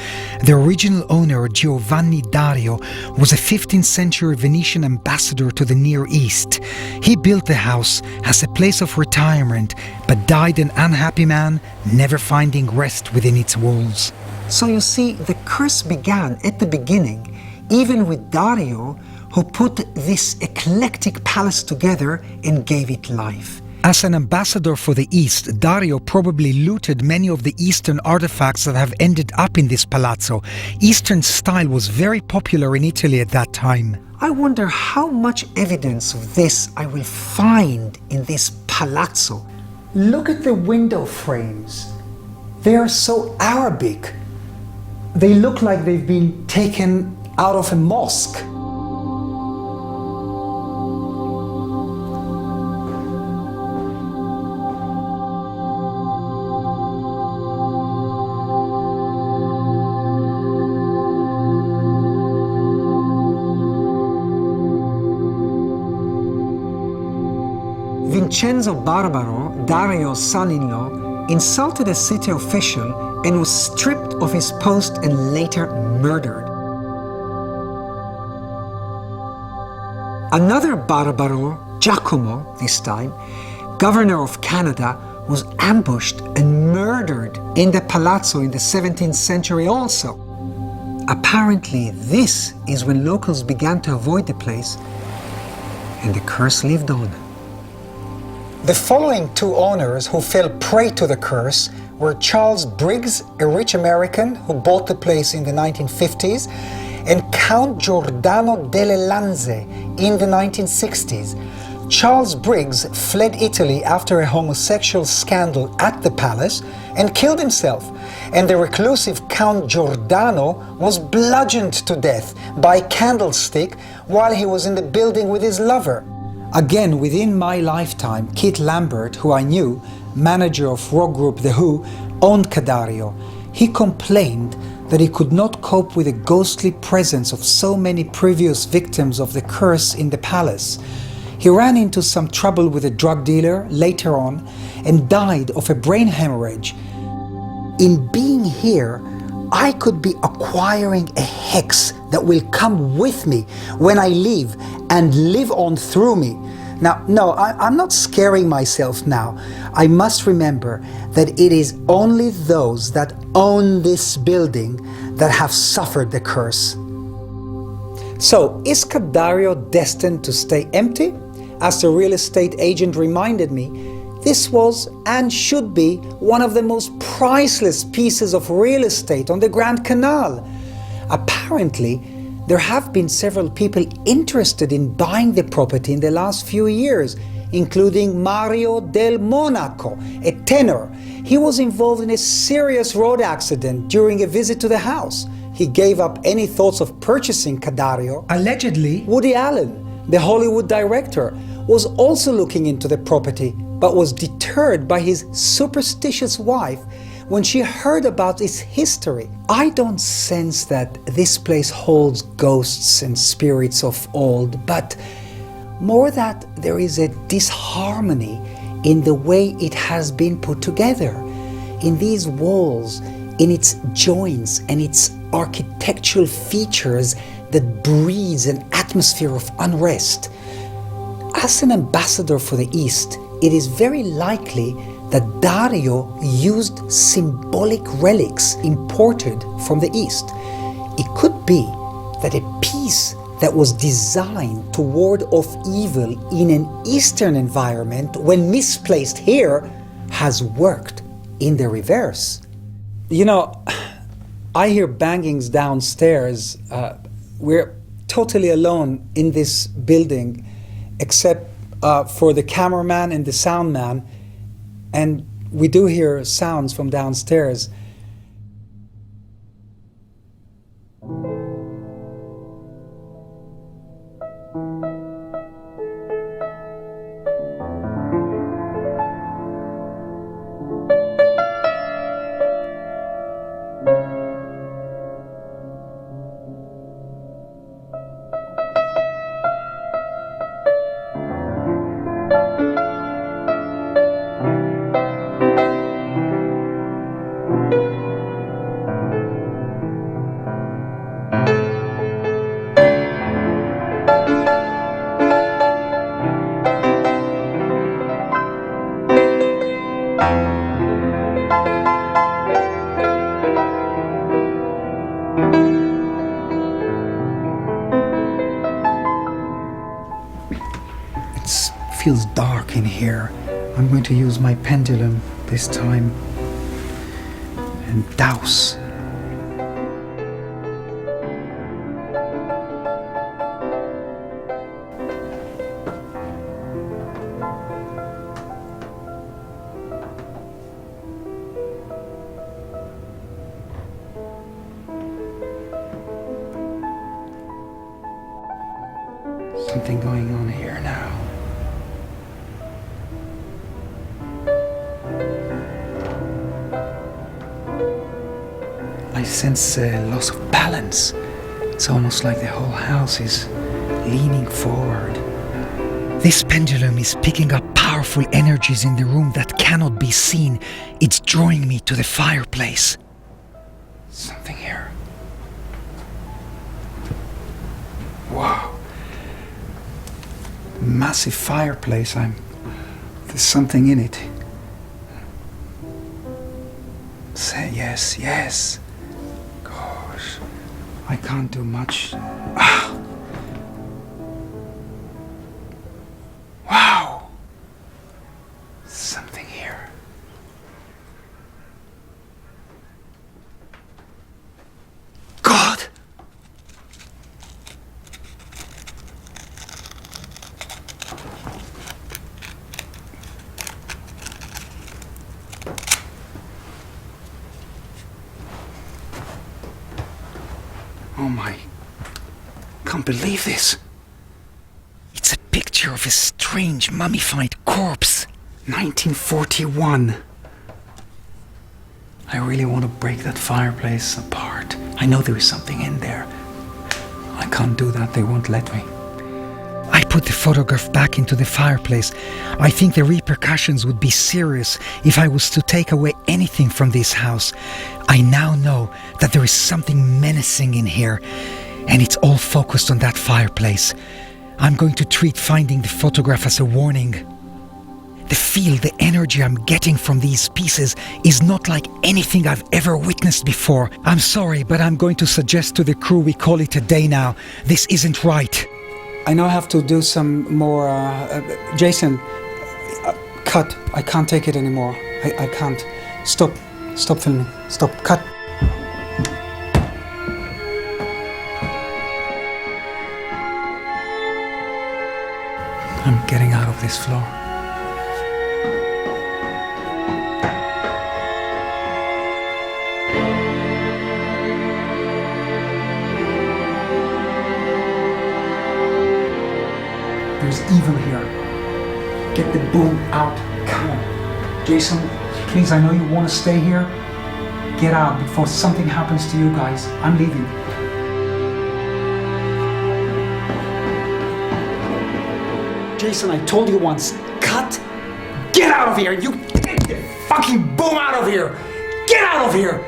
The original owner, Giovanni Dario, was a 15th century Venetian ambassador to the Near East. He built the house as a place of retirement, but died an unhappy man, never finding rest within its walls. So you see, the curse began at the beginning, even with Dario, who put this eclectic palace together and gave it life. As an ambassador for the East, Dario probably looted many of the Eastern artifacts that have ended up in this palazzo. Eastern style was very popular in Italy at that time. I wonder how much evidence of this I will find in this palazzo. Look at the window frames. They are so Arabic. They look like they've been taken out of a mosque. Vincenzo Barbaro, Dario's son-in-law, insulted a city official and was stripped of his post and later murdered. Another Barbaro, Giacomo this time, governor of Canada, was ambushed and murdered in the palazzo in the 17th century also. Apparently, this is when locals began to avoid the place and the curse lived on. The following two owners who fell prey to the curse were Charles Briggs, a rich American who bought the place in the 1950s, and Count Giordano delle Lanze in the 1960s. Charles Briggs fled Italy after a homosexual scandal at the palace and killed himself, and the reclusive Count Giordano was bludgeoned to death by a candlestick while he was in the building with his lover. Again, within my lifetime, Kit Lambert, who I knew, manager of rock group The Who, owned Cadario. He complained that he could not cope with the ghostly presence of so many previous victims of the curse in the palace. He ran into some trouble with a drug dealer later on and died of a brain hemorrhage. In being here, I could be acquiring a hex that will come with me when I leave and live on through me. Now, no, I'm not scaring myself now. I must remember that it is only those that own this building that have suffered the curse. So, is Cadario destined to stay empty? As the real estate agent reminded me, this was and should be one of the most priceless pieces of real estate on the Grand Canal. Apparently, there have been several people interested in buying the property in the last few years, including Mario del Monaco, a tenor. He was involved in a serious road accident during a visit to the house. He gave up any thoughts of purchasing Cadario. Allegedly, Woody Allen, the Hollywood director, was also looking into the property, but was deterred by his superstitious wife, when she heard about its history. I don't sense that this place holds ghosts and spirits of old, but more that there is a disharmony in the way it has been put together, in these walls, in its joints and its architectural features that breeds an atmosphere of unrest. As an ambassador for the East, it is very likely that Dario used symbolic relics imported from the East. It could be that a piece that was designed to ward off evil in an Eastern environment, when misplaced here, has worked in the reverse. You know, I hear bangings downstairs. We're totally alone in this building, except for the cameraman and the sound man, and we do hear sounds from downstairs. It feels dark in here. I'm going to use my pendulum this time and douse. Something going on here now. I sense a loss of balance. It's almost like the whole house is leaning forward. This pendulum is picking up powerful energies in the room that cannot be seen. It's drawing me to the fireplace. Something here. Wow. Massive fireplace. There's something in it. Say yes, yes. Gosh, I can't do much. Ah. Wow. Something here. God. Oh my, can't believe this. It's a picture of a strange mummified corpse. 1941. I really want to break that fireplace apart. I know there is something in there. I can't do that, they won't let me. I put the photograph back into the fireplace. I think the repercussions would be serious if I was to take away anything from this house. I now know that there is something menacing in here, and it's all focused on that fireplace. I'm going to treat finding the photograph as a warning. The feel, the energy I'm getting from these pieces is not like anything I've ever witnessed before. I'm sorry, but I'm going to suggest to the crew we call it a day now. This isn't right. I now have to do some more... Jason, cut. I can't take it anymore. I can't. Stop. Stop filming. Stop. Cut. I'm getting out of this floor. There's evil here. Get the boom out. Come on. Jason, please, I know you want to stay here. get out before something happens to you guys. I'm leaving. Jason, I told you once, cut, get out of here. You get the fucking boom out of here. Get out of here.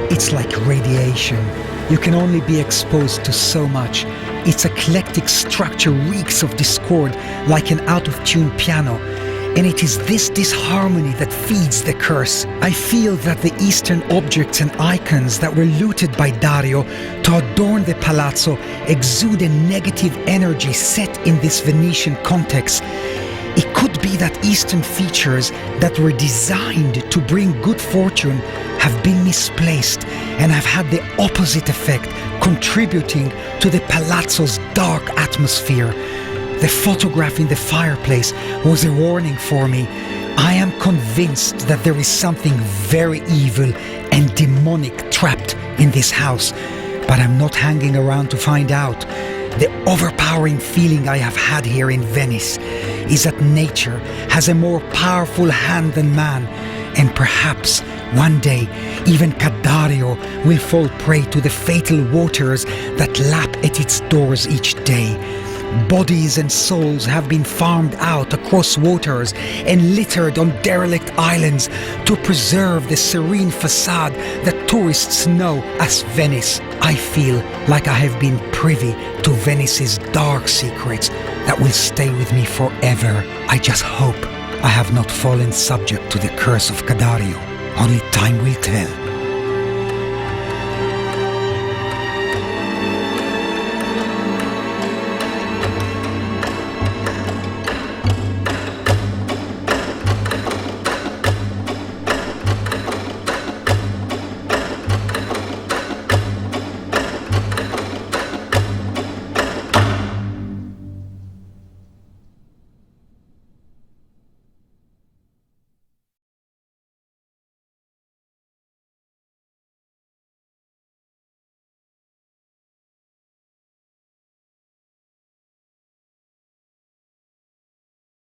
It's like radiation. You can only be exposed to so much. Its eclectic structure reeks of discord like an out-of-tune piano. And it is this disharmony that feeds the curse. I feel that the Eastern objects and icons that were looted by Dario to adorn the palazzo exude a negative energy set in this Venetian context. It could be that Eastern features that were designed to bring good fortune have been misplaced and have had the opposite effect, contributing to the palazzo's dark atmosphere. The photograph in the fireplace was a warning for me. I am convinced that there is something very evil and demonic trapped in this house, but I'm not hanging around to find out. The overpowering feeling I have had here in Venice is that nature has a more powerful hand than man, and perhaps one day even Cadario will fall prey to the fatal waters that lap at its doors each day. Bodies and souls have been farmed out across waters and littered on derelict islands to preserve the serene facade that tourists know as Venice. I feel like I have been privy to Venice's dark secrets that will stay with me forever. I just hope I have not fallen subject to the curse of Cadario. Only time will tell.